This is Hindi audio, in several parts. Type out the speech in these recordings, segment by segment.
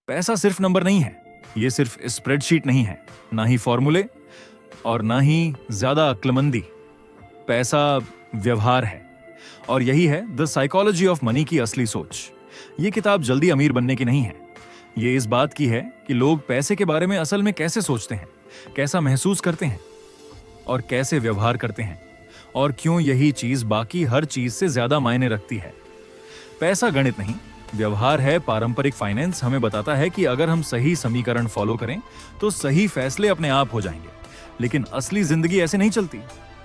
पैसा सिर्फ नंबर नहीं है, ये सिर्फ स्प्रेडशीट नहीं है, ना ही फॉर्मूले और ना ही ज्यादा अक्लमंदी। पैसा व्यवहार है, और यही है द साइकोलॉजी ऑफ मनी की असली सोच। ये किताब जल्दी अमीर बनने की नहीं है, ये इस बात की है कि लोग पैसे के बारे में असल में कैसे सोचते हैं, कैसा महसूस करते हैं और कैसे व्यवहार करते हैं, और क्यों यही चीज बाकी हर चीज से ज्यादा मायने रखती है। पैसा गणित नहीं, व्यवहार है। पारंपरिक फाइनेंस हमें बताता है कि अगर हम सही समीकरण फॉलो करें तो सही फैसले अपने आप हो जाएंगे, लेकिन असली जिंदगी ऐसे नहीं चलती।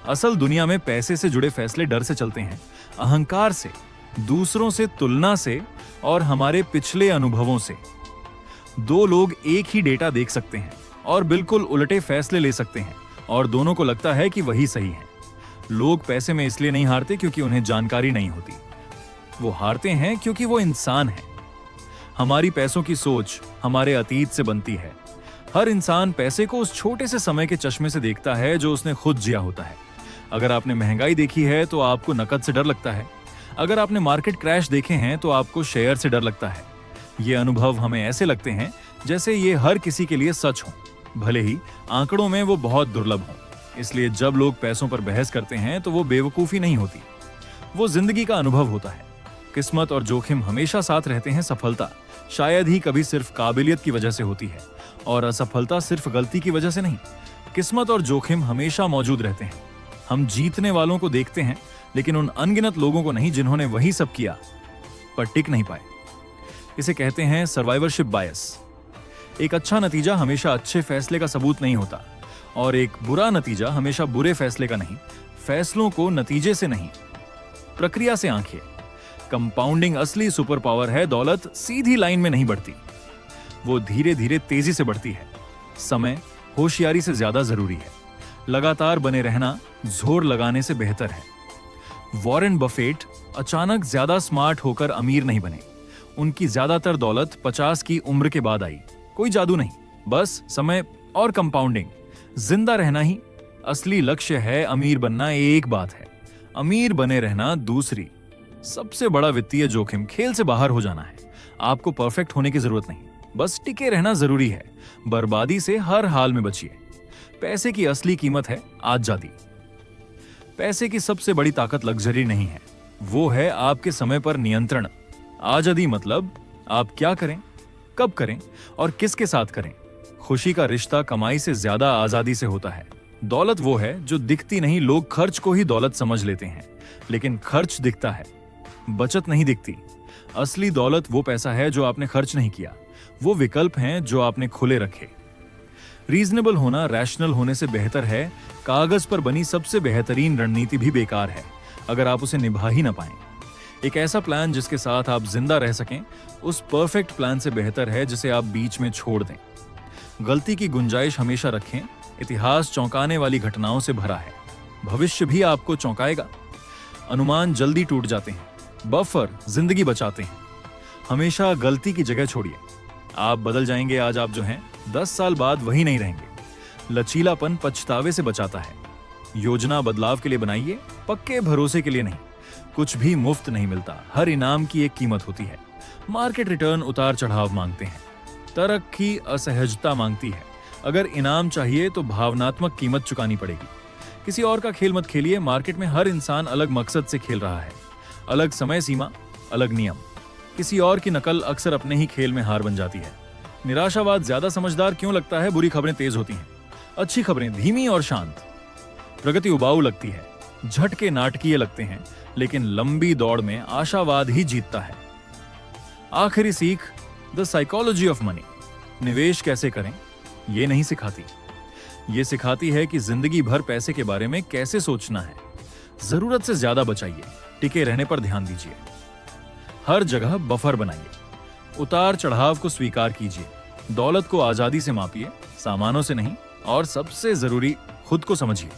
असल दुनिया में पैसे से जुड़े फैसले डर से चलते हैं, अहंकार से, दूसरों से तुलना से और हमारे पिछले अनुभवों से। दो लोग एक ही डेटा देख सकते हैं और बिल्कुल उलटे फैसले ले सकते हैं, और दोनों को लगता है कि वही सही है। लोग पैसे में इसलिए नहीं हारते क्योंकि उन्हें जानकारी नहीं होती, वो हारते हैं क्योंकि वो इंसान है। हमारी पैसों की सोच हमारे अतीत से बनती है। हर इंसान पैसे को उस छोटे से समय के चश्मे से देखता है जो उसने खुद जिया होता है। अगर आपने महंगाई देखी है तो आपको नकद से डर लगता है, अगर आपने मार्केट क्रैश देखे हैं तो आपको शेयर से डर लगता है। ये अनुभव हमें ऐसे लगते हैं जैसे ये हर किसी के लिए सच हो, भले ही आंकड़ों में वो बहुत दुर्लभ हो। इसलिए जब लोग पैसों पर बहस करते हैं तो वो बेवकूफी नहीं होती, वो जिंदगी का अनुभव होता है। किस्मत और जोखिम हमेशा साथ रहते हैं। सफलता शायद ही कभी सिर्फ काबिलियत की वजह से होती है, और असफलता सिर्फ गलती की वजह से नहीं। किस्मत और जोखिम हमेशा मौजूद रहते हैं। हम जीतने वालों को देखते हैं, लेकिन उन अनगिनत लोगों को नहीं जिन्होंने वही सब किया पर टिक नहीं पाए। इसे कहते हैं सर्वाइवरशिप बायस। एक अच्छा नतीजा हमेशा अच्छे फैसले का सबूत नहीं होता, और एक बुरा नतीजा हमेशा बुरे फैसले का नहीं। फैसलों को नतीजे से नहीं, प्रक्रिया से आंखें। कंपाउंडिंग असली सुपर पावर है। दौलत सीधी लाइन में नहीं बढ़ती, वो धीरे धीरे तेजी से बढ़ती है। समय होशियारी से ज्यादा जरूरी है। लगातार बने रहना जोर लगाने से बेहतर है। वॉरेन बफेट अचानक ज्यादा स्मार्ट होकर अमीर नहीं बने। उनकी ज्यादातर दौलत 50 की उम्र के बाद आई। कोई जादू नहीं, बस समय और कंपाउंडिंग। जिंदा रहना ही असली लक्ष्य है। अमीर बनना एक बात है, अमीर बने रहना दूसरी। सबसे बड़ा वित्तीय जोखिम खेल से बाहर हो जाना है। आपको परफेक्ट होने की जरूरत नहीं, बस टिके रहना जरूरी है। बर्बादी से हर हाल में बचिए। पैसे की असली कीमत है आजादी। पैसे की सबसे बड़ी ताकत लग्जरी नहीं है, वो है आपके समय पर नियंत्रण। आजादी मतलब आप क्या करें, कब करें और किसके साथ करें। खुशी का रिश्ता कमाई से ज्यादा आजादी से होता है। दौलत वो है जो दिखती नहीं। लोग खर्च को ही दौलत समझ लेते हैं, लेकिन खर्च दिखता है, बचत नहीं दिखती। असली दौलत वो पैसा है जो आपने खर्च नहीं किया, वो विकल्प हैं जो आपने खुले रखे। रीजनेबल होना रैशनल होने से बेहतर है। कागज पर बनी सबसे बेहतरीन रणनीति भी बेकार है अगर आप उसे निभा ही ना पाएं। एक ऐसा प्लान जिसके साथ आप जिंदा रह सकें, उस परफेक्ट प्लान से बेहतर है जिसे आप बीच में छोड़ दें। गलती की गुंजाइश हमेशा रखें। इतिहास चौंकाने वाली घटनाओं से भरा है, भविष्य भी आपको चौंकाएगा। अनुमान जल्दी टूट जाते हैं, बफर जिंदगी बचाते हैं। हमेशा गलती की जगह छोड़िए। आप बदल जाएंगे। आज आप जो हैं 10 साल बाद वही नहीं रहेंगे। लचीलापन पछतावे से बचाता है। योजना बदलाव के लिए बनाइए, पक्के भरोसे के लिए नहीं। कुछ भी मुफ्त नहीं मिलता, हर इनाम की एक कीमत होती है। मार्केट रिटर्न उतार चढ़ाव मांगते हैं, तरक्की असहजता मांगती है। अगर इनाम चाहिए तो भावनात्मक कीमत चुकानी पड़ेगी। किसी और का खेल मत खेलिए। मार्केट में हर इंसान अलग मकसद से खेल रहा है, अलग समय सीमा, अलग नियम। किसी और की नकल अक्सर अपने ही खेल में हार बन जाती है। निराशावाद ज्यादा समझदार क्यों लगता है? बुरी खबरें तेज होती हैं, अच्छी खबरें धीमी और शांत। प्रगति उबाऊ लगती है, झटके नाटकीय लगते हैं, लेकिन लंबी दौड़ में आशावाद ही जीतता है। आखिरी सीख द साइकोलॉजी ऑफ मनी निवेश कैसे करें ये नहीं सिखाती, ये सिखाती है कि जिंदगी भर पैसे के बारे में कैसे सोचना है। जरूरत से ज्यादा बचाइए, टिके रहने पर ध्यान दीजिए। हर जगह बफर बनाइए, उतार चढ़ाव को स्वीकार कीजिए। दौलत को आजादी से मापिए, सामानों से नहीं। और सबसे जरूरी, खुद को समझिए,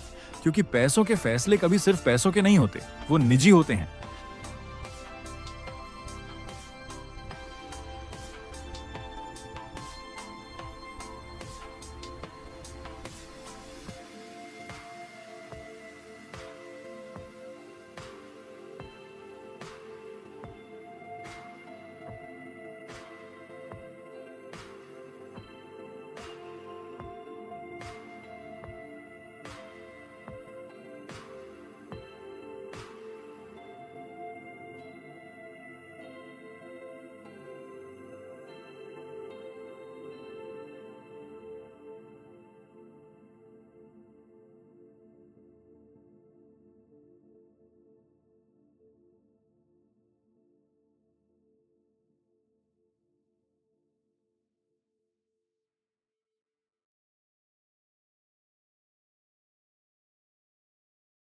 क्योंकि पैसों के फैसले कभी सिर्फ पैसों के नहीं होते, वो निजी होते हैं।